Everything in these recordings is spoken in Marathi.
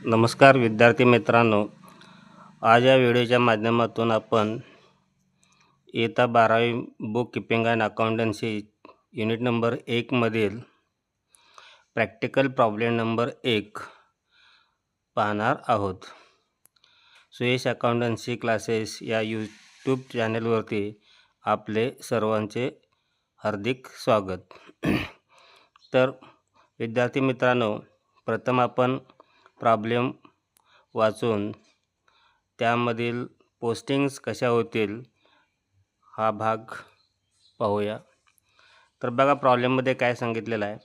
नमस्कार विद्यार्थी मित्रांनो, आज या व्हिडिओच्या माध्यमातून आपण इयत्ता 12वी book keeping and accountancy unit number 1 मधील प्रॅक्टिकल प्रॉब्लेम नंबर 1 पाहणार आहोत. सुयश अकाउंटन्सी क्लासेस या यूट्यूब चॅनलवरती आपले सर्वांचे हार्दिक स्वागत. तर विद्यार्थी मित्रांनो, प्रथम आपण प्रॉब्लेम वाचून त्यामधील पोस्टिंग्स कशा होतील हा भाग पाहूया. तर बघा, प्रॉब्लेममध्ये काय सांगितलेलं आहे.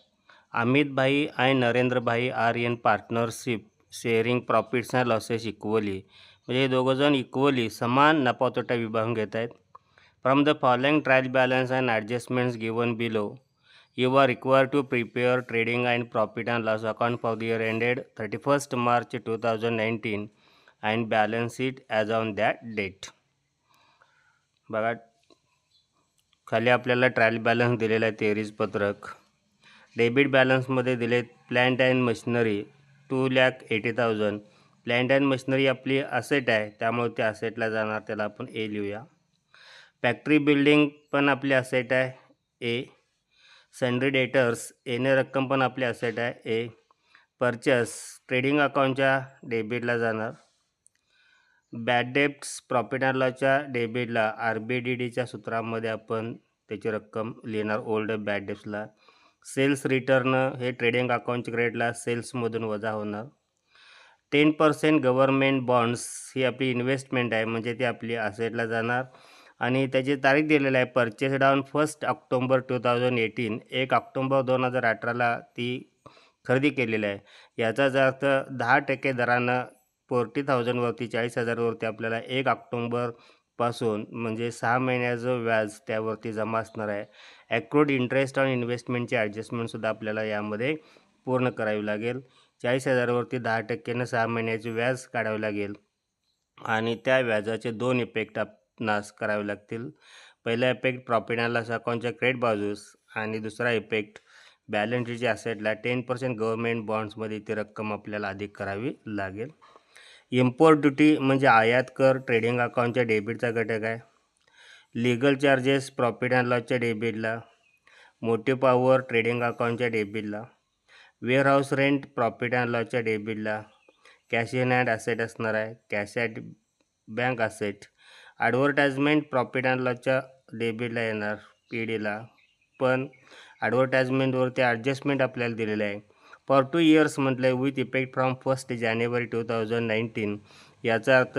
अमित भाई आणि नरेंद्र भाई are in partnership sharing profits and losses equally. म्हणजे हे दोघंजण इक्वली समान नफा तोटा विभागून घेत आहेत. From the following trial balance and adjustments given below, you are required to prepare trading and profit and loss account for the year ended 31st March 2019 and balance sheet as on that date. बघा, खाली आपल्याला ट्रायल बॅलन्स दिलेला आहे 23 पत्रक. डेबिट बॅलन्समध्ये दिले plant and machinery 2,80,000. Plant and machinery आपली असेट आहे, त्यामुळे त्या असेटला जाणार, त्याला आपण ए लिहूया. फॅक्टरी बिल्डिंग पण आपली असेट आहे, ए. सन्ड्री डेटर्स येणे रक्कम पण आपली असेट आहे, ए. परचेस ट्रेडिंग अकाउंटच्या डेबिटला जाणार. बॅड डेब्ट्स प्रॉफिट अँड लॉसच्या डेबिटला RBDDच्या सूत्रामध्ये आपण त्याची रक्कम लिहिणार ओल्ड बॅड डेब्ट्सला. सेल्स रिटर्न हे ट्रेडिंग अकाउंटच्या क्रेडिटला सेल्समधून वजा होणार. 10% गव्हर्नमेंट बॉन्ड्स ही आपली इन्व्हेस्टमेंट आहे, म्हणजे ती आपली असेटला जाणार. आणि त्याची तारीख दिलेली आहे परचेस्ड ऑन 1 ऑक्टोबर 2018. 1 ऑक्टोबर 2018ला ती खरेदी केलेली आहे. याचाच अर्थ 10% दरानं 40,000वरती 40,000वरती आपल्याला 1 ऑक्टोबरपासून म्हणजे 6 महिन्याचं व्याज त्यावरती जमा असणार आहे. ॲक्रूड इंटरेस्ट ऑन इन्व्हेस्टमेंटची ॲडजस्टमेंटसुद्धा आपल्याला यामध्ये पूर्ण करावी लागेल. 40,000वरती 10%नं 6 महिन्याचे व्याज काढावे लागेल आणि त्या व्याजाचे 2 इफेक्ट नाश करावे लागतील. पहिला इफेक्ट प्रॉफिट अँड लॉस अकाउंटच्या क्रेडिट बाजूस आणि दुसरा इफेक्ट बॅलन्स शीटच्या असेटला 10% गव्हर्नमेंट बॉन्ड्समध्ये ती रक्कम आपल्याला अधिक करावी लागेल. इम्पोर्ट ड्युटी म्हणजे आयात कर ट्रेडिंग अकाउंटच्या डेबिटचा घटक आहे. लिगल चार्जेस प्रॉफिट अँड लॉसच्या डेबिटला. मोटिव्ह पॉवर ट्रेडिंग अकाउंटच्या डेबिटला. वेअरहाऊस रेंट प्रॉफिट अँड लॉसच्या डेबिटला. कॅश इन हँड असेट असणार आहे, cash at bank asset. Advertisement profit and लॉसच्या डेबिटला येणार, PDला. पण ॲडव्हर्टाइजमेंटवरती ॲडजस्टमेंट आपल्याला दिलेलं आहे. फॉर 2 इयर्स म्हटलं आहे विथ इफेक्ट फ्रॉम 1 जानेवारी 2019. याचा अर्थ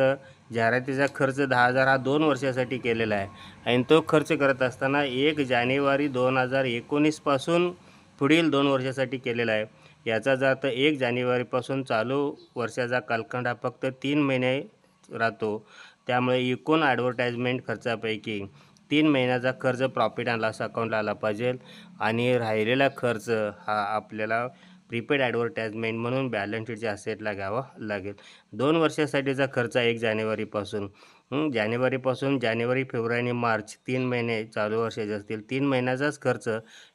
जाहिरातीचा खर्च 10,000 हा 2 वर्षासाठी केलेला आहे आणि तो खर्च करत असताना 1 जानेवारी 2019पासून पुढील 2 वर्षासाठी केलेला आहे. याचाच अर्थ 1 जानेवारीपासून चालू वर्षाचा कालखंड हा फक्त 3 महिने राहतो. त्यामुळे एकूण ॲडव्हर्टाइजमेंट खर्चापैकी 3 महिन्याचा खर्च प्रॉफिट अँड लॉस अकाउंटला आला पाहिजे आणि राहिलेला खर्च हा आपल्याला प्रीपेड ॲडव्हर्टाइजमेंट म्हणून बॅलन्स शीटच्या असेटला घ्यावा लागेल. 2 वर्षासाठीचा खर्च 1 जानेवारीपासून जानेवारी, फेब्रुवारी आणि मार्च 3 महिने चालू वर्षाचे असतील. 3 महिन्याचाच खर्च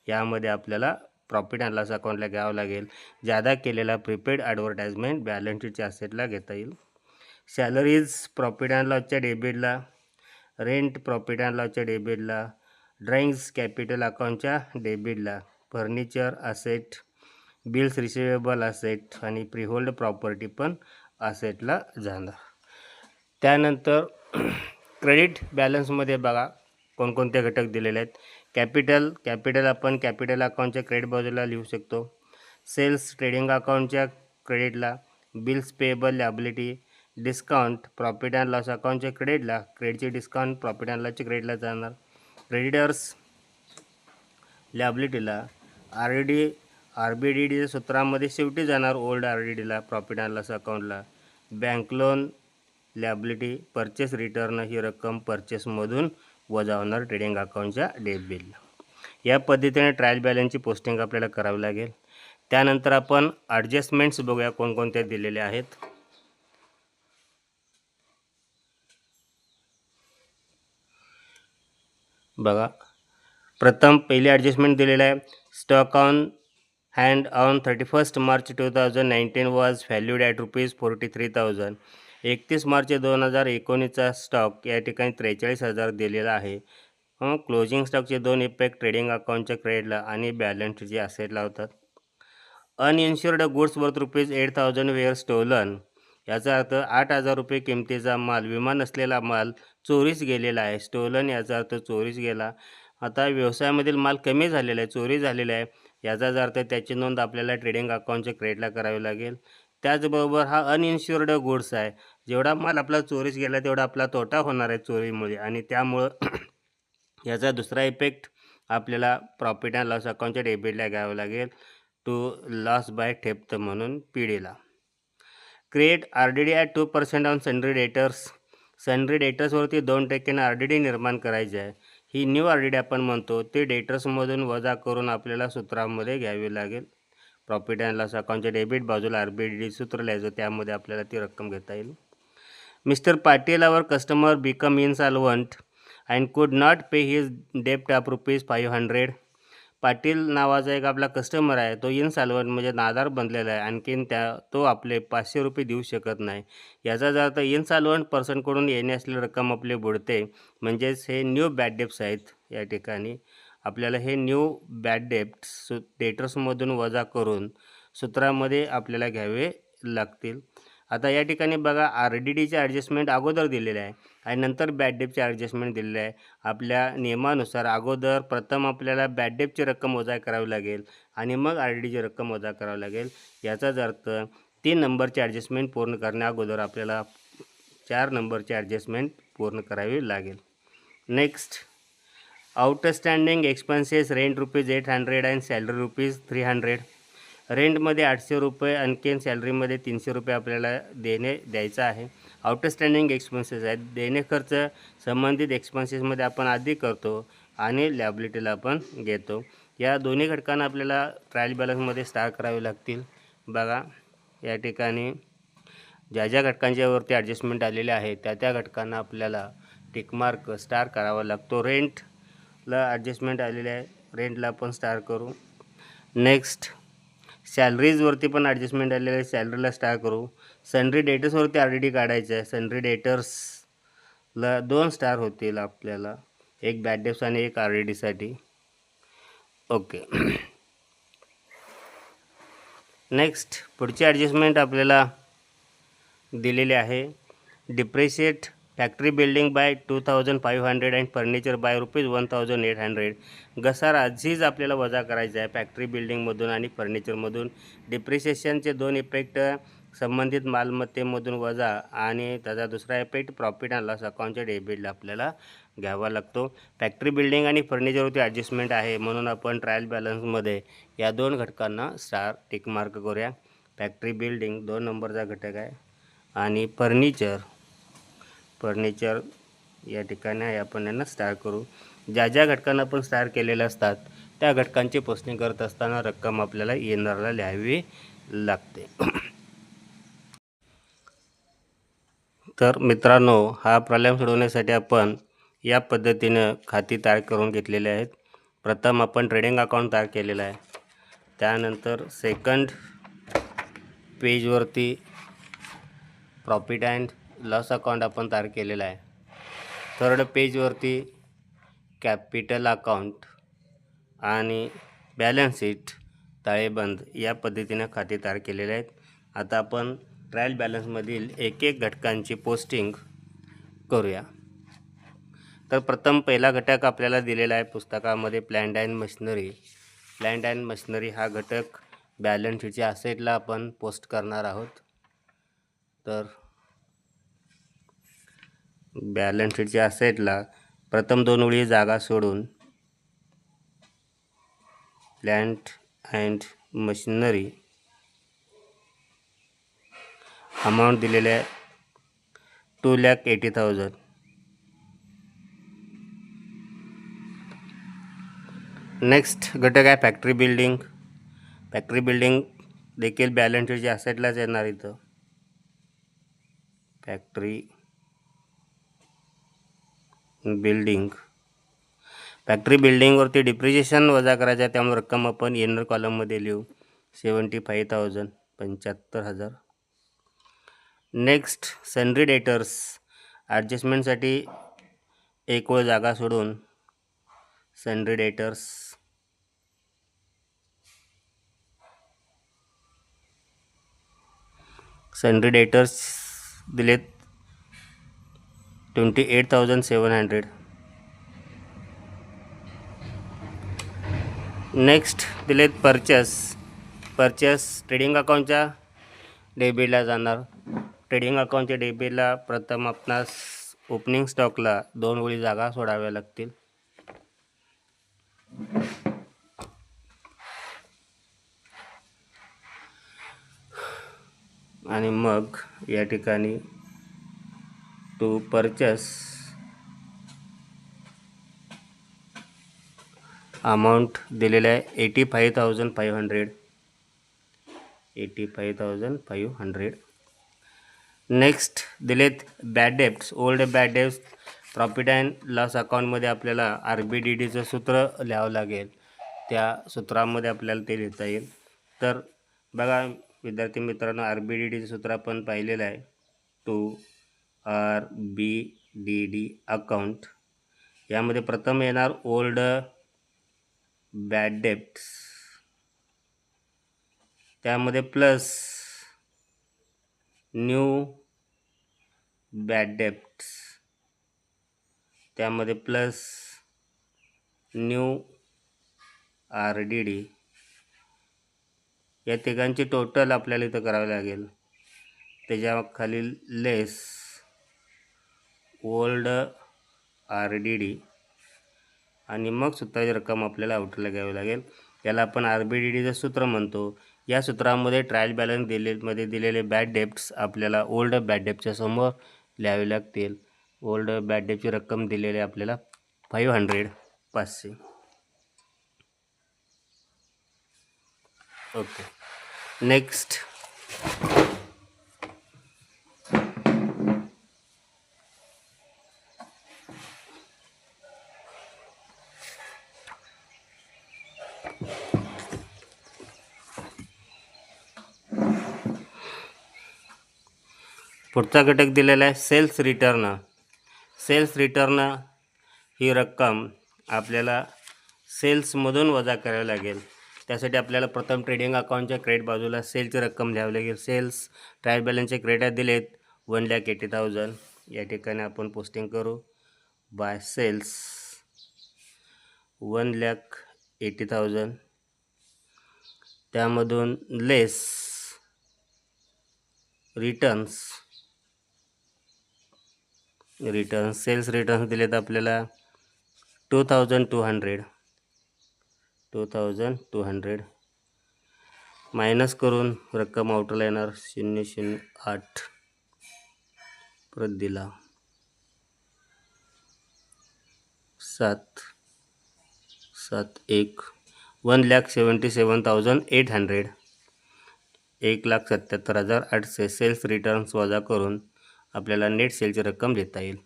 यामध्ये आपल्याला प्रॉफिट अँड लॉस अकाउंटला घ्यावा लागेल. जादा केलेला प्रीपेड ॲडव्हर्टाइजमेंट बॅलन्स शीटच्या असेटला घेता येईल. सॅलरीज प्रॉफिट अँड लॉसच्या डेबिटला. रेंट प्रॉफिट अँड लॉसच्या डेबिटला. ड्रॉइंग्स कॅपिटल अकाउंटच्या डेबिटला. Furniture asset, bills receivable asset आणि फ्रीहोल्ड प्रॉपर्टी पण असेटला जाणार. त्यानंतर क्रेडिट बॅलन्समध्ये बघा कोणकोणते घटक दिलेले आहेत. कॅपिटल आपण कॅपिटल अकाउंटच्या क्रेडिट बाजूला लिहू शकतो. सेल्स ट्रेडिंग अकाउंटच्या क्रेडिटला. Bills payable liability. Discount profit and loss अकाउंटच्या क्रेडिटला. क्रेडिटचे डिस्काउंट प्रॉफिट अँड लॉसच्या क्रेडिटला जाणार. क्रेडिटर्स लॅबिलिटीला. RBDDच्या सूत्रामध्ये शेवटी जाणार ओल्ड RDDला प्रॉफिट अँड लॉस अकाउंटला. Bank loan liability. Purchase return ही रक्कम परचेसमधून वजा होणार ट्रेडिंग अकाउंटच्या डेबिटला. या पद्धतीने ट्रायल बॅलन्सची पोस्टिंग आपल्याला करावी लागेल. त्यानंतर आपण ॲडजस्टमेंट्स बघूया कोणकोणत्या दिलेल्या आहेत. बघा, प्रथम पहिली ॲडजस्टमेंट दिलेलं आहे. Stock on and on 31st March 2019 was valued at rupees 43,000. 31 March 2019चा stock या ठिकाणी 43,000 दिलेला आहे. क्लोजिंग स्टॉकचे दोन इफेक्ट ट्रेडिंग अकाउंटच्या क्रेडिटला आणि बॅलन्स शीटचे असेटला होतात. Uninsured goods worth rupees 8,000 were stolen. याचा अर्थ 8,000 रुपये किमतीचा माल, विमा नसलेला माल चोरीस गेलेला आहे. स्टोलन याचा अर्थ चोरीस गेला. आता व्यवसायामधील माल कमी झालेला आहे, चोरी झालेला आहे, याचाच अर्थ त्याची नोंद आपल्याला ट्रेडिंग अकाउंटच्या क्रेडिटला करावी लागेल. त्याचबरोबर हा अनइन्शुर्ड गुड्स आहे. जेवढा माल आपला चोरीस गेला तेवढा आपला तोटा होणार आहे चोरीमुळे, आणि त्यामुळं याचा दुसरा इफेक्ट आपल्याला प्रॉफिट अँड लॉस अकाउंटच्या डेबिटला घ्यावं लागेल, टू लॉस बाय थेफ्ट म्हणून पीडीला. Create RDD at 2% on sundry debtors. Sundry डेटर्सवरती 2% RDD निर्माण करायची आहे. ही न्यू RDD आपण म्हणतो. ते डेटर्समधून वजा करून आपल्याला सूत्रामध्ये घ्यावी लागेल. प्रॉफिट अँड लॉस अकाउंटच्या डेबिट बाजूला RBD सूत्र लिहायचं, त्यामध्ये आपल्याला ती रक्कम घेता येईल. Mister Patil our customer become insolvent and could not pay his डेप्ट ऑफ रुपीज 500. पाटील नावाचा एक आपला कस्टमर आहे, तो इनसॉल्वंट म्हणजे नादार बनलेला आहे, आणखीन तो आपले 500 रुपये देऊ शकत नाही. याचाच अर्थ इनसॉल्वंट पर्सनकडून येणे असलेली रक्कम आपली बुडते. म्हणजेच हे न्यू बॅड डेप्ट्स आहेत. या ठिकाणी आपल्याला हे न्यू बॅड डेप्ट्स डेटर्समधून वजा करून सूत्रामध्ये आपल्याला घ्यावे लागतील. आता या ठिकाणी बघा, RDDचे ॲडजस्टमेंट अगोदर दिलेले आहे आणि नंतर बॅड डेप्टचे ॲडजस्टमेंट दिलेले आहे. आपल्या नियमानुसार अगोदर प्रथम आपल्याला बॅड डेप्टची रक्कम वजा करावी लागेल आणि मग RDDची रक्कम वजा करावी लागेल. याचाच अर्थ 3 नंबरचे ॲडजस्टमेंट पूर्ण करण्या अगोदर आपल्याला 4 नंबरचे ॲडजस्टमेंट पूर्ण करावी लागेल. Next, outstanding expenses rent rupees 800 and salary rupees 300. रेंटमध्ये 800 रुपये, आणखीन सॅलरीमध्ये 300 रुपये आपल्याला द्यायचा आहे. आउटस्टँडिंग एक्सपेन्सेस आहेत. देणे खर्च संबंधित एक्सपेन्सेसमध्ये आपण आधी करतो आणि लॅबिलिटीला आपण घेतो. या दोन्ही घटकांना आपल्याला ट्रायल बॅलन्समध्ये स्टार करावे लागतील. बघा, या ठिकाणी ज्या ज्या घटकांच्यावरती ॲडजस्टमेंट आलेले आहे त्या घटकांना आपल्याला टिकमार्क स्टार करावा लागतो. रेंटला ॲडजस्टमेंट आलेले आहे, रेंटला आपण स्टार करू. नेक्स्ट, सॅलरीजवरती पण ॲडजस्टमेंट आलेलं आहे, सॅलरीला स्टार करू. सन्ड्री डेटर्सवरती RDD काढायचं आहे. सन्ड्री डेटर्सला 2 स्टार होतील आपल्याला, एक बॅड डेप्स आणि एक RDDसाठी. ओके. नेक्स्ट, पुढची ॲडजस्टमेंट आपल्याला दिलेली आहे. Depreciate factory building bye 2,500 and furniture by rupees 1,800. घसारा आधीच आपल्याला वजा करायचा आहे फॅक्टरी बिल्डिंगमधून आणि फर्निचरमधून. डिप्रिशिएशनचे 2 इफेक्ट संबंधित मालमत्तेमधून वजा, आणि त्याचा दुसरा इफेक्ट प्रॉफिट अँड लॉस अकाउंटच्या डेबिटला आपल्याला घ्यावा लागतो. फॅक्टरी बिल्डिंग आणि फर्निचरवरती ॲडजस्टमेंट आहे, म्हणून आपण ट्रायल बॅलन्समध्ये या 2 घटकांना स्टार टिकमार्क करूया. फॅक्टरी बिल्डिंग 2 नंबरचा घटक आहे आणि फर्निचर या ठिकाणी आहे, आपण यांना स्टार करू. ज्या ज्या घटकांना आपण स्टार केलेले असतात त्या घटकांची पोस्टिंग करत असताना रक्कम आपल्याला येणारला लिहावी लागते. तर मित्रांनो, हा प्रॉब्लेम सोडवण्यासाठी आपण या पद्धतीनं खाती तयार करून घेतलेली आहेत. प्रथम आपण ट्रेडिंग अकाउंट तयार केलेलं आहे. त्यानंतर सेकंड पेजवरती प्रॉफिट अँड लॉस अकाउंट आपण तयार केलेलं आहे. थर्ड पेजवरती कॅपिटल अकाउंट आणि बॅलन्स शीट, ताळेबंद या पद्धतीनं खाते तयार केलेले आहेत. आता आपण ट्रायल बॅलन्समधील एक एक घटकांची पोस्टिंग करूया. तर प्रथम पहिला घटक आपल्याला दिलेला आहे पुस्तकामध्ये, plant and machinery. Plant and machinery हा घटक बॅलन्स शीटच्या असेटला आपण पोस्ट करणार आहोत. तर बॅलन्स शीटच्या असेटला प्रथम 2 ओळी जागा सोडून प्लॅन्ट अँड मशिनरी अमाऊंट दिलेले आहे 2,80,000. नेक्स्ट घटक आहे फॅक्टरी बिल्डिंग. फॅक्टरी बिल्डिंग देखील बॅलन्स शीटच्या असेटलाच येणार. इथं फॅक्टरी बिल्डिंगवरती डिप्रिशिएशन वजा करायचं आहे, त्यामुळे रक्कम आपण इनर कॉलममध्ये लिहू. 75,000 75,000. नेक्स्ट सन्ड्री डेटर्स ॲडजस्टमेंटसाठी एक वेळ जागा सोडून सन्ड्री डेटर्स दिलेत 28,700. नेक्स्ट दिलेत परचेस ट्रेडिंग अकाउंटच्या डेबिटला जाणार. ट्रेडिंग अकाउंटच्या डेबिटला प्रथम आपणास ओपनिंग स्टॉकला 2 वेळी जागा सोडाव्या लागतील. आणि मग या ठिकाणी टू परचेस अमाऊंट दिलेलं आहे 85,500. नेक्स्ट दिलेत bad debts old bad debts profit and loss अकाउंटमध्ये आपल्याला RBDDचं सूत्र लिहावं लागेल. त्या सूत्रामध्ये आपल्याला ते लिहिता येईल. तर बघा विद्यार्थी मित्रांनो, RBDDचं सूत्र आपण पाहिलेलं आहे. टू RBDD अकाउंट यामध्ये प्रथम येणार ओल्ड बॅड डेब्ट्स, त्यामध्ये प्लस न्यू बॅड डेब्ट्स, त्यामध्ये प्लस न्यू RDD. या तिघांची टोटल आपल्याला इथं करावी लागेल. त्याच्या खाली लेस ओल्ड RDD आणि मग सूत्राची रक्कम आपल्याला आउटला घ्यावी लागेल. याला आपण RBDDचं सूत्र म्हणतो. या सूत्रामध्ये ट्रायल बॅलन्स दिलेले बॅड डेब्ट्स आपल्याला ओल्ड बॅड डेब्टच्या समोर लिहावे लागतील. ओल्ड बॅड डेब्टची रक्कम दिलेली आपल्याला 500. ओके. नेक्स्ट पुढचा घटक दिलेला आहे सेल्स रिटर्न. ही रक्कम आपल्याला सेल्समधून वजा करावी लागेल. त्यासाठी आपल्याला प्रथम ट्रेडिंग अकाउंटच्या क्रेडिट बाजूला सेलची रक्कम लिहावी लागेल. सेल्स ट्रायल बॅलन्सचे क्रेडिट दिलेत 1,80,000. या ठिकाणी आपण पोस्टिंग करू बाय सेल्स 1,80,000. त्यामधून लेस रिटर्न्स सेल्स रिटर्न्स दिलेत आपल्याला 2,200. मायनस करून रक्कम आउटला येणार 008 परत दिला 771 1,77,800 1,77,800 सेल्स रिटर्न्स वजा करून आपल्याला नेट सेलची रक्कम देता येईल.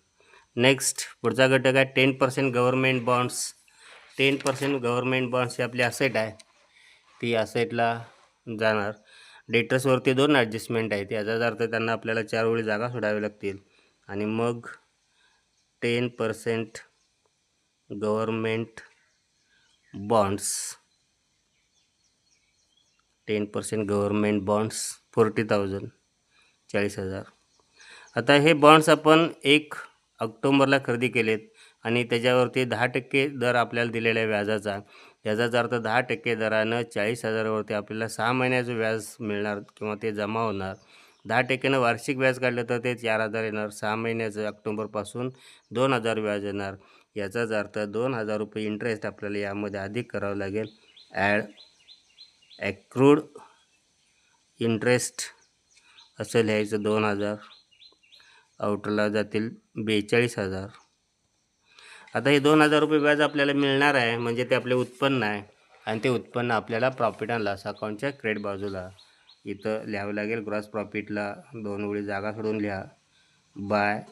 नेक्स्ट पुढचा घटक आहे 10% गव्हर्मेंट बॉन्ड्स. 10% गव्हर्मेंट बॉन्ड्स ही आपली असेट आहे. ती असेटला जाणार. डेटर्सवरती 2 ॲडजस्टमेंट आहेत. याचाच अर्थ त्यांना आपल्याला 4 वेळी जागा सोडावी लागतील. आणि मग 10% गव्हर्मेंट बॉन्ड्स 40,000 40,000. आता हे बॉन्ड्स आपण 1 ऑक्टोबरला खरेदी केलेत आणि त्याच्यावरती 10% दर आपल्याला दिलेला आहे व्याजाचा. याचाच अर्थ 10% दरानं 40,000वरती आपल्याला 6 महिन्याचं व्याज मिळणार किंवा ते जमा होणार. 10%नं वार्षिक व्याज काढलं तर ते 4,000 येणार. 6 महिन्याचं ऑक्टोबरपासून 2,000 व्याज येणार. याचाच अर्थ 2,000 रुपये इंटरेस्ट आपल्याला यामध्ये अधिक करावं लागेल. ॲक्रूड इंटरेस्ट असं लिहायचं 2,000. आउटरला जातील 42,000. आता हे 2,000 रुपये व्याज आपल्याला मिळणार आहे म्हणजे ते आपले उत्पन्न आहे आणि ते उत्पन्न आपल्याला प्रॉफिट अँड लॉस अकाउंटच्या क्रेडिट बाजूला इथं लिहावं लागेल. ग्रॉस प्रॉफिटला 2 वेळी जागा सोडून लिहा by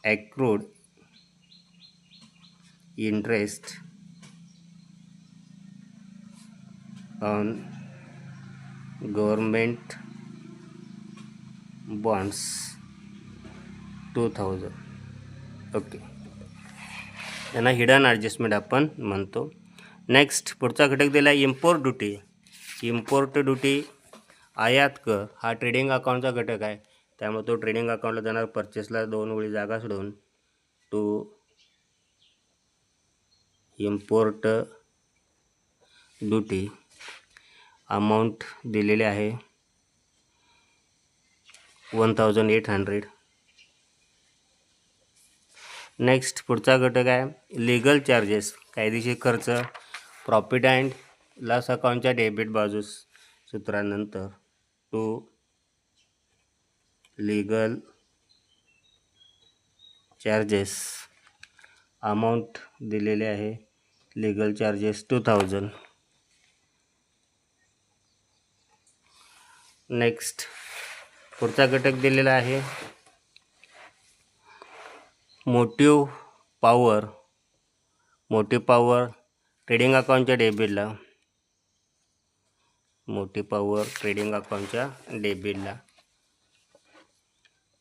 accrued interest on government bonds 2000. Okay, यांना हिडन ॲडजस्टमेंट आपण म्हणतो. नेक्स्ट पुढचा घटक दिला आहे इम्पोर्ट ड्युटी. इम्पोर्ट ड्युटी आयात कर हा ट्रेडिंग अकाउंटचा घटक आहे, त्यामुळे तो ट्रेडिंग अकाउंटला जाणार. परचेसला 2 वेळी जागा सोडून टू इम्पोर्ट ड्युटी अमाऊंट दिलेले आहे 1800. नेक्स्ट पुढचा घटक आहे लिगल चार्जेस कायदेशीर खर्च. प्रॉफिट अँड लॉस अकाउंटच्या डेबिट बाजूस सूत्रानंतर टू लीगल चार्जेस अमाऊंट दिलेले आहे लीगल चार्जेस 2000. नेक्स्ट पुढचा घटक दिलेला आहे motive power. Motive power trading अकाउंटच्या डेबिटला. मोटिव्ह पॉवर ट्रेडिंग अकाउंटच्या डेबिटला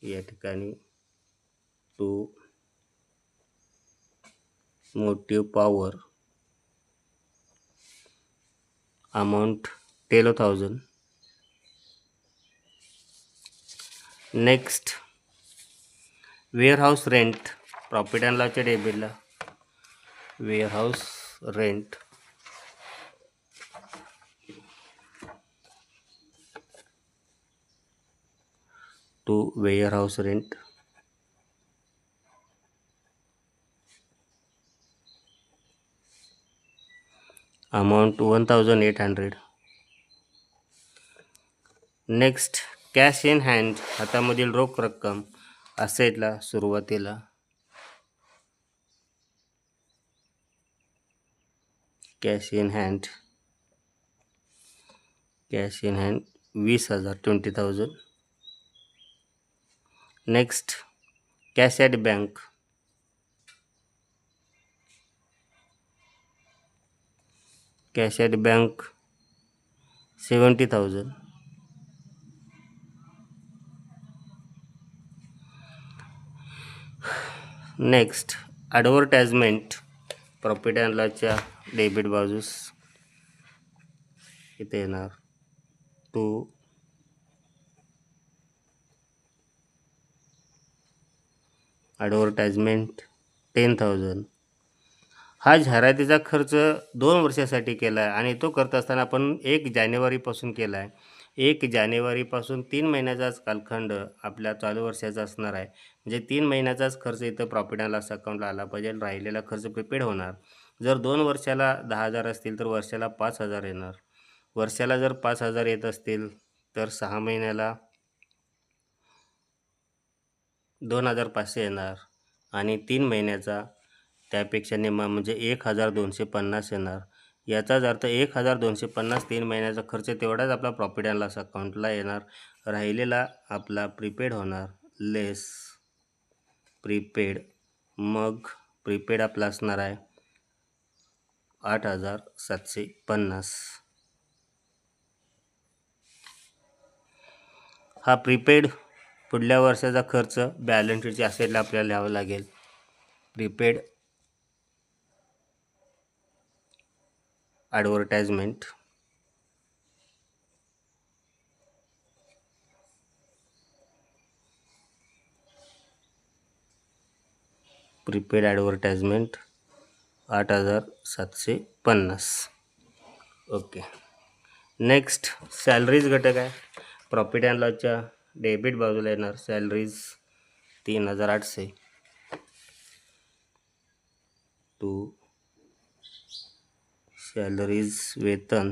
या ठिकाणी to motive power amount 10,000. Next warehouse rent profit and लॉसच्या डेबिटला. Warehouse rent to warehouse rent amount 1800. Next cash in hand हातामधील रोख रक्कम असेटला सुरुवातीला cash in hand 20,000 20,000. Next cash at bank cash at bank 70,000. Next advertisement profit and लॉसच्या डेबिट बाजूस इथे येणार टू ॲडव्हर्टाइजमेंट 10,000. हा जाहिरातीचा खर्च 2 वर्षासाठी केला आहे आणि तो करत असताना आपण 1 जानेवारीपासून केला आहे. 1 जानेवारीपासून 3 महिन्याचाच कालखंड आपल्या चालू वर्षाचा असणार आहे. म्हणजे 3 महिन्याचाच खर्च इथं प्रॉफिट अँड लॉस अकाउंटला आला पाहिजे. राहिलेला खर्च प्रिपेड होणार. जर 2 वर्षाला 10,000 असतील तर वर्षाला 5,000 येणार. वर्षाला जर 5,000 येत असतील तर 6 महिन्याला 2,500 येणार आणि 3 महिन्याचा त्यापेक्षा निम्मा म्हणजे 1,250 येणार. याचाच अर्थ 1,250 3 महिन्याचा खर्च तेवढाच आपला प्रॉफिट अँड लॉस अकाउंटला येणार. राहिलेला आपला प्रीपेड होणार लेस प्रीपेड. मग प्रीपेड आपला असणार आहे 8,750. हा प्रीपेड पुढल्या वर्षाचा खर्च बॅलन्स शीटच्या असेटला आपल्याला लिहावं लागेल. Prepaid advertisement prepaid advertisement 8,750. Okay. Next salaries घटक आहे. प्रॉफिट अँड लॉसच्या डेबिट बाजूला येणार सॅलरीज 3,800 टू सॅलरीज वेतन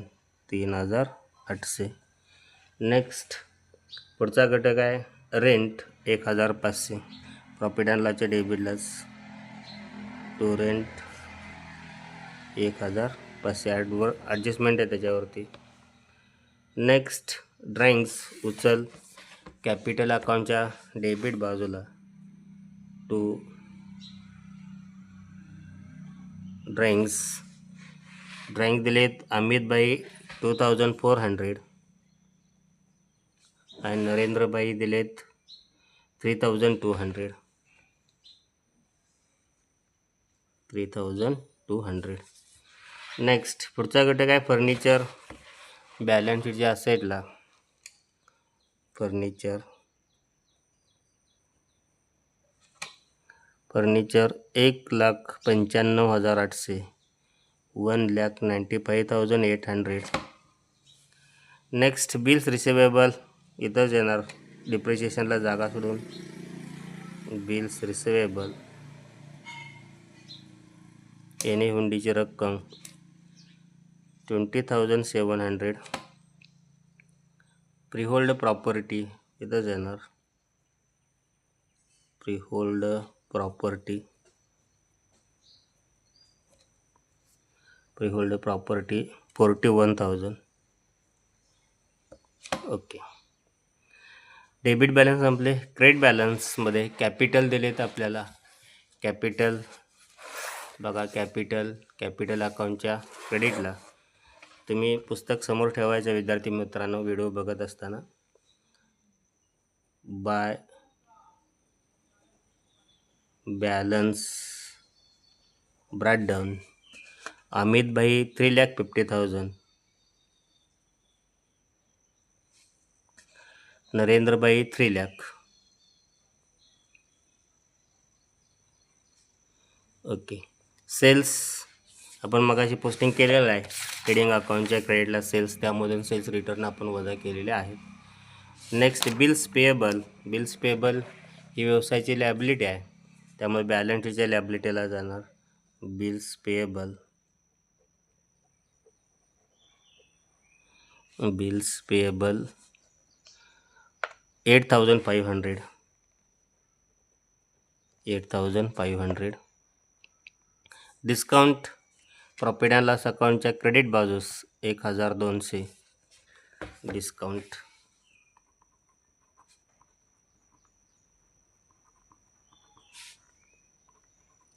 3,800. नेक्स्ट पुढचा घटक आहे रेंट 1,500 प्रॉफिट अँड लॉसच्या डेबिटलाच टू रेंट 1,500 ॲडजस्टमेंट आहे त्याच्यावरती. नेक्स्ट ड्रॉइंग्स उचल कॅपिटल अकाउंटच्या डेबिट बाजूला टू ड्रॉइंग दिलेत अमितभाई 2,400 आणि नरेंद्रभाई दिलेत 3200. 3200. नेक्स्ट पुढचा घटक आहे फर्निचर. बॅलन्स शीटच्या असेटला फर्निचर 1,95,800. 1,95,800. नेक्स्ट बिल्स रिसिवेबल इथंच येणार डिप्रिशिएशनला जागा सोडून. बिल्स रिसिवेबल येणे हुंडीची रक्कम 20,700. फ्रीहोल्ड प्रॉपर्टी इथंच येणार freehold property 41,000. Okay. Debit balance संपले. क्रेडिट बॅलन्समध्ये कॅपिटल दिलेत आपल्याला. कॅपिटल बघा, कॅपिटल अकाउंटच्या क्रेडिटला तुम्ही पुस्तक समोर ठेवायचं विद्यार्थी मित्रांनो व्हिडिओ बघत असताना. Bye balance ब्रॅकडाऊन. अमित भाई 3,50,000. नरेंद्रभाई 3 लाख. ओके. सेल्स आपण मगाशी पोस्टिंग केलेलं आहे ट्रेडिंग अकाउंटच्या क्रेडिटला सेल्स, त्यामधून सेल्स रिटर्न आपण वजा केलेले आहेत. Next bills payable. Bills payable ही व्यवसायाची लॅबिलिटी आहे, त्यामुळे बॅलन्स शीटच्या लॅबिलिटीला जाणार bills payable. Bills payable 8,500. 8,500. Discount profit and loss अकाउंटच्या क्रेडिट बाजूस 1,200. Discount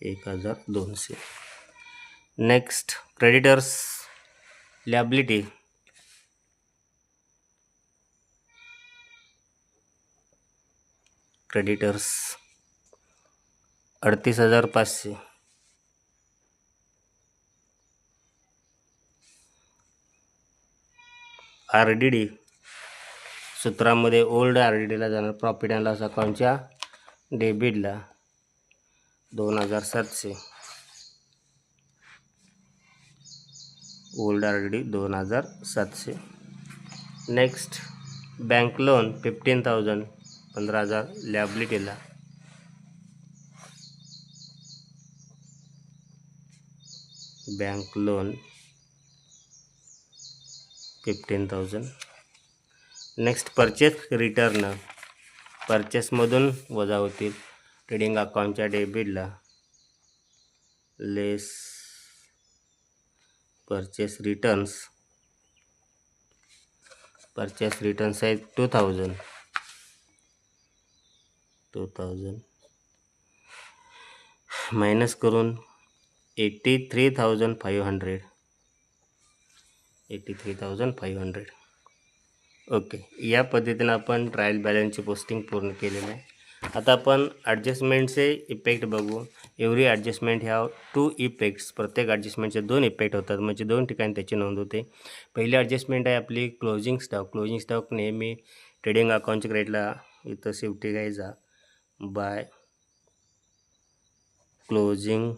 1,200. Next creditors liability. Creditors 38,500. RDD सूत्रामध्ये ओल्ड RDDला जाणार प्रॉफिट अँड लॉस अकाउंटच्या डेबिटला 2,700. Old RDD 2,700. Next bank loan 15,000. 15,000 लॅबिलिटीला. Bank loan 15,000. Next purchase return. परचेसमधून वजा होतील ट्रेडिंग अकाउंटच्या डेबिटला less purchase returns. Purchase returns आहे 2,000. 2,000 मायनस करून 83,500. 83,500. ओके. या पद्धतीनं आपण ट्रायल बॅलन्सची पोस्टिंग पूर्ण केलेलं आहे. आता आपण ॲडजस्टमेंटचे इफेक्ट बघू. एव्हरी ॲडजस्टमेंट ह्या 2 इफेक्ट्स. प्रत्येक ॲडजस्टमेंटचे 2 इफेक्ट होतात, म्हणजे 2 ठिकाणी त्याची नोंद होते. पहिली ॲडजस्टमेंट आहे आपली क्लोजिंग स्टॉक. क्लोजिंग स्टॉक नेहमी ट्रेडिंग अकाउंटच्या क्रेडिटला इथं शिफ्टी घ्यायचा by closing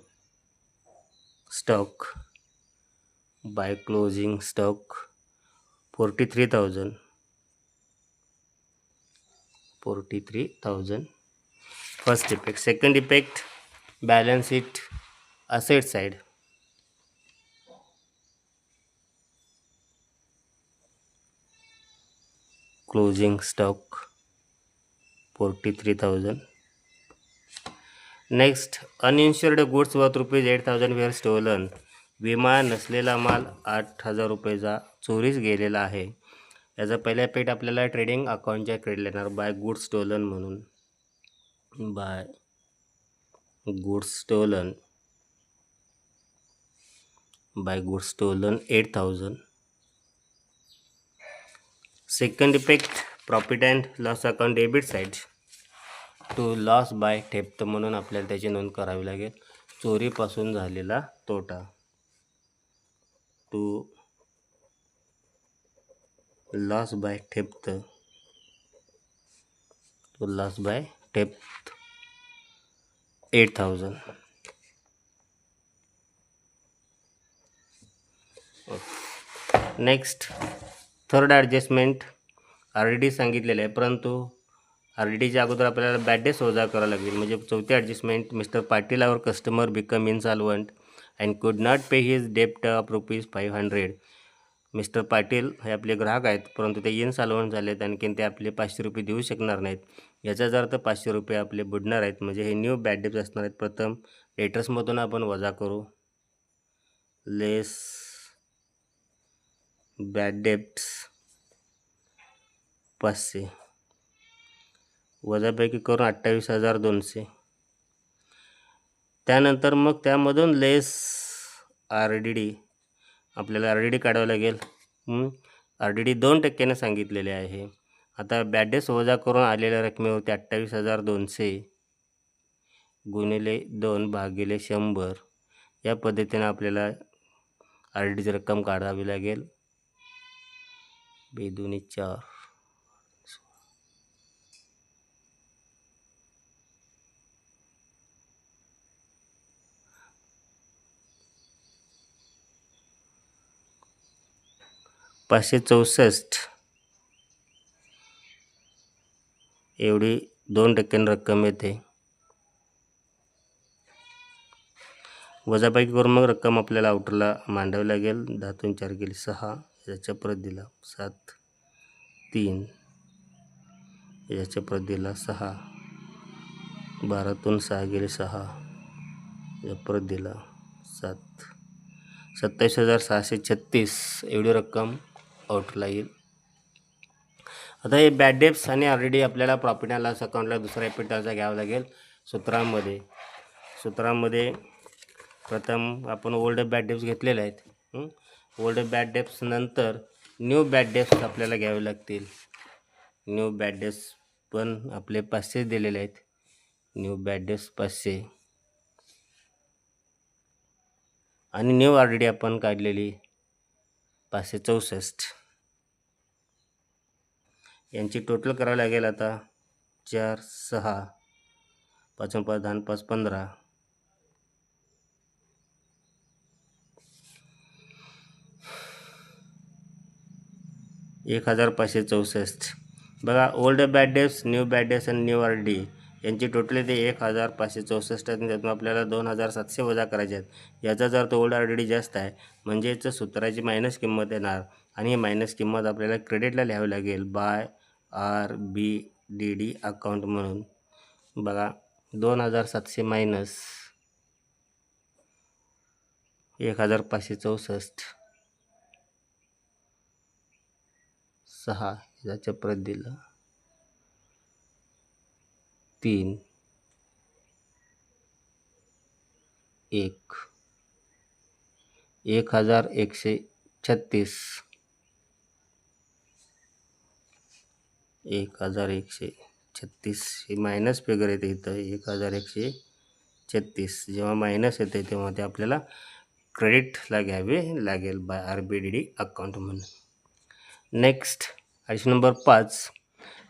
stock. By closing stock 43,000. 43,000 first effect. Second effect balance sheet asset side. Closing stock 43,000. Next uninsured goods worth ₹8,000 were stolen. विमा नसलेला माल 8,000 रुपयेचा चोरीस गेलेला आहे. याचा पहिला इफेक्ट आपल्याला ट्रेडिंग अकाउंटच्या क्रेडिट येणार बाय गुड्स स्टोलन म्हणून. By goods stolen. By goods stolen 8,000. Second effect profit and loss account debit side to loss by theft म्हणून आपल्याला त्याची नोंद करावी लागेल. चोरीपासून झालेला तोटा to loss by theft to loss by theft 8,000. Next third adjustment R D सांगितलेलं आहे, परंतु आर डीच्या अगोदर आपल्याला बॅड डेस वजा करावं लागेल. म्हणजे चौथी adjustment, mister Patil our customer become insolvent and could not pay his डेप्ट ऑफ ₹500. मिस्टर पाटील हे आपले ग्राहक आहेत, परंतु ते इनसॉल्वंट झाले आहेत, आणखीन ते आपले ₹500 देऊ शकणार नाहीत. याचाच अर्थ ₹500 आपले बुडणार आहेत. म्हणजे हे न्यू बॅड डेप्स असणार आहेत. प्रथम लेटर्समधून आपण वजा करू. लेस बॅड डेप्ट्स 500 वजापैकी करून 28,200. त्यानंतर मग त्यामधून लेस आर डी डी, आपल्याला आर डी डी काढावं लागेल. आर डी डी 2% सांगितलेले आहे. आता बॅड डेस वजा करून आलेल्या रकमेवरती 28,200 गुणिले 2 भागिले 100 या पद्धतीने आपल्याला आर डी डीची रक्कम काढावी लागेल. 2 दूनी 4 564 एवढी 2% रक्कम येते. वजापैकी करून मग रक्कम आपल्याला आउटरला मांडावी लागेल. 10 4 गेली 6, याच्या परत दिला 7 3, याच्या परत दिला 6, 12 6 गेले 6, या परत दिला 7, 27,636 एवढी रक्कम आउटरला येईल. आता हे बॅड डेप्स आणि आर डी डी आपल्याला प्रॉफिट अँड लॉस अकाउंटला दुसरा एपिटाचा घ्यावा लागेल. सूत्रामध्ये प्रथम आपण ओल्ड बॅड डेप्स घेतलेले आहेत. ओल्ड बॅड डेप्स नंतर न्यू बॅड डेप्स आपल्याला घ्यावे लागतील. न्यू बॅड डेप्स पण आपले 500 दिलेले आहेत. न्यू बॅड डेप्स 500 आणि न्यू आर डी डी आपण काढलेली 564. यांची टोटल करावं लागेल. आता 4 6 5 5 10 5 15 1,564. बघा, old bad debts, new bad debts आणि न्यू आर डी यांची टोटल येते 1,564 आणि त्यातून आपल्याला 2,700 वजा करायचे आहेत. याचाच अर्थ ओल्ड आर डी डी जास्त आहे, म्हणजेच सूत्राची मायनस किंमत येणार आणि ही मायनस किंमत आपल्याला क्रेडिटला लिहावी लागेल by R B D D account म्हणून. बघा, 2,700 मायनस 1,564 6 याच्या परत दिलं 3 1 1,136 1,136 ही मायनस फिगर येते इथं. 1,136 जेव्हा मायनस येते तेव्हा ते आपल्याला क्रेडिटला घ्यावे लागेल by R B D D account म्हणून. Next addition number 5,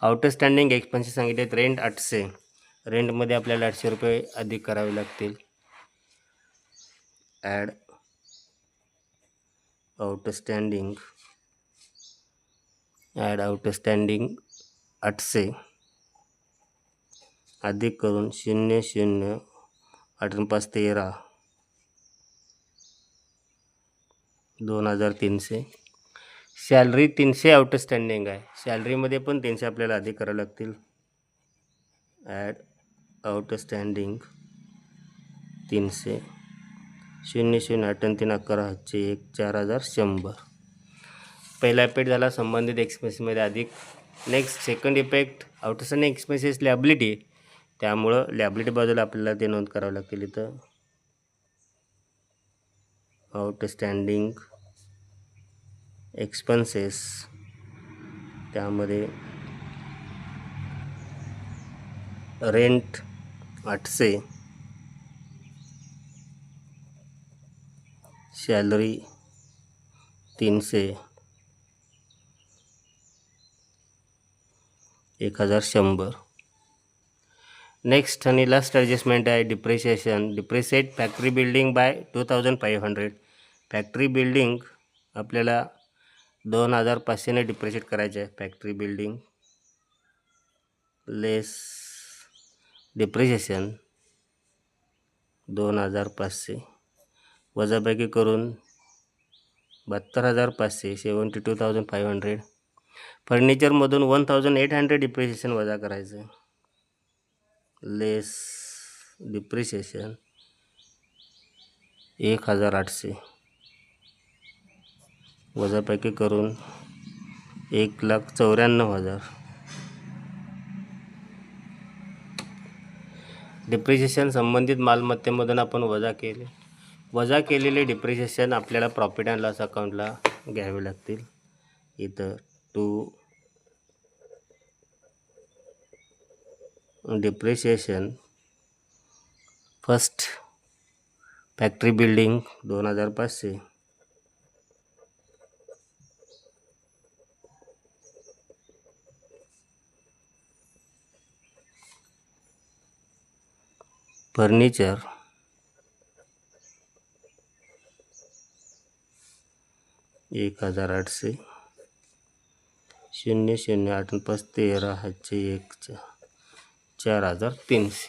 outstanding expenses सांगितले आहेत. रेंट 800. रेंटमध्ये आपल्याला ₹800 अधिक करावे लागतील. ॲड आउटस्टँडिंग 800 अधिक करून 00 8 5 13 2,300. सॅलरी 300 आउटस्टँडिंग आहे. सॅलरीमध्ये पण 300 आपल्याला अधिक करावे लागतील. Add outstanding 300 00 8 3 11 1 4,100. पहिला इफेक्ट झाला संबंधित एक्सपेन्सेसमध्ये अधिक. Next second effect outstanding expenses liability, त्यामुळं लॅबिलिटी बाजूला आपल्याला ते नोंद करावं लागतील. इथं आउटस्टँडिंग एक्सपेन्सेस, त्यामध्ये रेंट 800, सॅलरी 300, 1100. नेक्स्ट आणि लास्ट ॲडजस्टमेंट आहे depreciation. Depreciate factory building bye 2500. Factory building आपल्याला 2500ने डिप्रिशिएट करायचे आहे. फॅक्टरी बिल्डिंग लेस डिप्रिशिएशन 2500 वजाबाकी करून 72,500, 72,500. फर्निचरमधून 1,800 डिप्रिशिएशन वजा करायचं आहे. लेस डिप्रिशिएशन 1,800 वजाबाकी करून 1,94,000. डिप्रिशिएशन संबंधित मालमत्तेमधून आपण वजा केलेले डिप्रिशिएशन आपल्याला प्रॉफिट अँड लॉस अकाउंटला घ्यावे लागतील. इथं to depreciation first factory building 2,500, furniture 1,800, 0,0,8,5,13,1 4,300.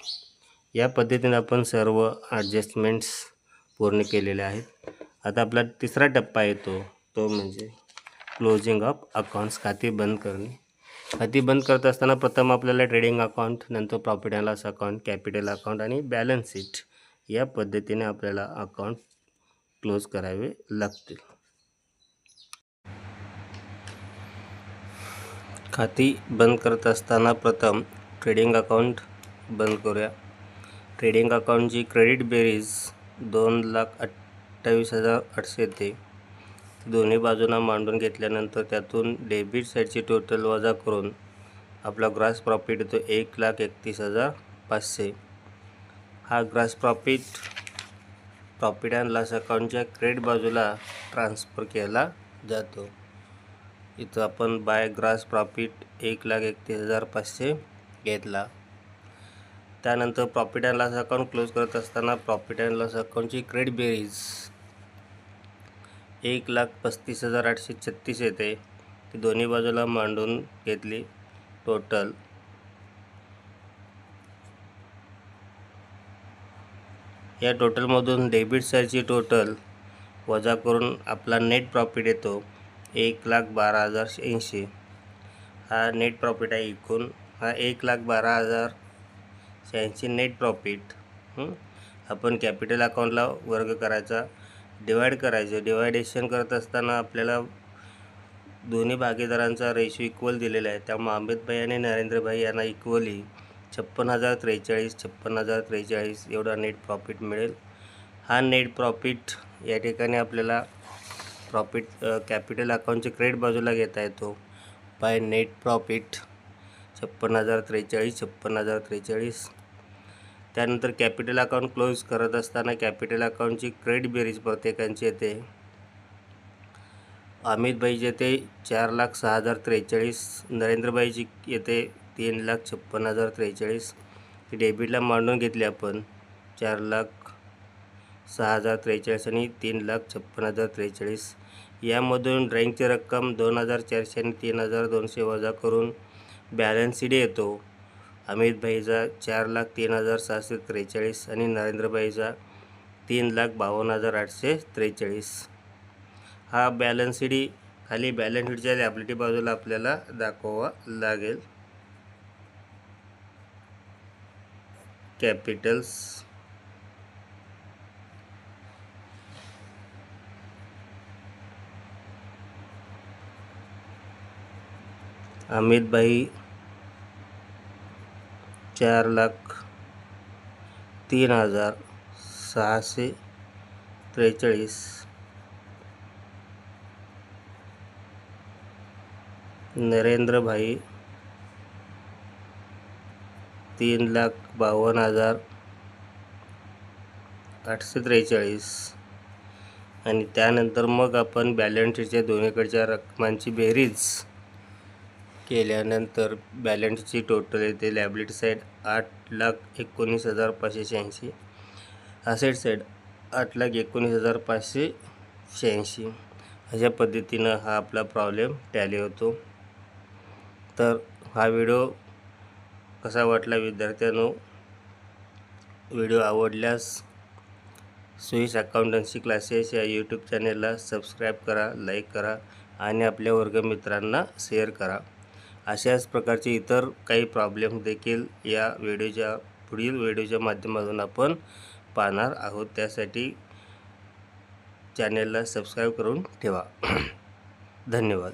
या पद्धतीने आपण सर्व ॲडजस्टमेंट्स पूर्ण केलेले आहेत. आता आपला तिसरा टप्पा येतो तो म्हणजे क्लोजिंग ऑफ अकाउंट्स, खाती बंद करणे. खाती बंद करत असताना प्रथम आपल्याला ट्रेडिंग अकाउंट, नंतर profit and loss account, capital account आणि बॅलन्स शीट या पद्धतीने आपल्याला अकाउंट क्लोज करावे लागतील. खाती बंद करत असताना प्रथम ट्रेडिंग अकाउंट बंद करूया. ट्रेडिंग अकाउंटची क्रेडिट बेरीज 2,28,800 येते. दोन्ही बाजूंना मांडून घेतल्यानंतर त्यातून डेबिट साईडची टोटल वजा करून आपला ग्रॉस प्रॉफिट येतो 1,31,500. हा ग्रॉस प्रॉफिट अँड लॉस अकाउंटच्या क्रेडिट बाजूला ट्रान्सफर केला जातो. इथं आपण बाय ग्रॉस प्रॉफिट 1,31,500 घेतला. त्यानंतर profit and loss account close करत असताना प्रॉफिट अँड लॉस अकाउंटची क्रेडिट बेरीज 1,35,836 येते. ती दोन्ही बाजूला मांडून घेतली. टोटल या टोटलमधून डेबिट साईडची टोटल वजा करून आपला नेट प्रॉफिट येतो 1,12,080. हा नेट प्रॉफिट आहे. एकूण हा 1,12,080 नेट प्रॉफिट आपण कॅपिटल अकाउंटला वर्ग करायचा, डिवाईड करायचं. डिवायडेशन करत असताना आपल्याला दोन्ही भागीदारांचा रेशो इक्वल दिलेला आहे. त्यामुळे अमितभाई आणि नरेंद्रभाई यांना इक्वली 56,043, 56,043 एवढा नेट प्रॉफिट मिळेल. हा नेट प्रॉफिट या ठिकाणी आपल्याला प्रॉफिट कॅपिटल अकाउंटच्या क्रेडिट बाजूला घेता येतो. By net profit 56,043, 56,043. त्यानंतर कॅपिटल अकाउंट क्लोज करत असताना कॅपिटल अकाउंटची क्रेडिट बेरीज प्रत्येकांची येते. अमितभाईची येते 4,06,043, नरेंद्रभाईची येते 3,56,043. डेबिटला मांडून घेतली आपण 4,06,043 आणि 3,56,043. यामधून ड्रॉईंगची रक्कम 2,400 आणि 3,200 वजा करून बॅलन्स शीट येतो. अमितभाईचा 4,03,643 आणि नरेंद्रभाईचा 3,52,843. हा बॅलन्स शीट खाली बॅलन्स शीटच्या लॅबिलिटी बाजूला आपल्याला दाखवावा लागेल. कॅपिटल्स अमितभाई 4,03,643, नरेंद्रभाई 3,52,843 आणि त्यानंतर मग आपण बॅलन्स शीटच्या दोन्हीकडच्या रकमांची बेरीज केल्यानंतर बॅलन्स शीटची टोटल येते. Liability side 8,19,586, asset side 8,19,586. अशा पद्धतीनं हा आपला प्रॉब्लेम टॅली होतो. तर हा व्हिडिओ कसा वाटला विद्यार्थ्यांनो? व्हिडिओ आवडल्यास सुयश अकाउंटन्सी क्लासेस या यूट्यूब चॅनेलला सबस्क्राईब करा, लाईक करा आणि आपल्या वर्गमित्रांना शेअर करा. अशाच प्रकारचे इतर काही प्रॉब्लेम देखील या पुढील व्हिडिओच्या माध्यमातून आपण पाहणार आहोत. त्यासाठी चॅनेलला सबस्क्राईब करून ठेवा. धन्यवाद.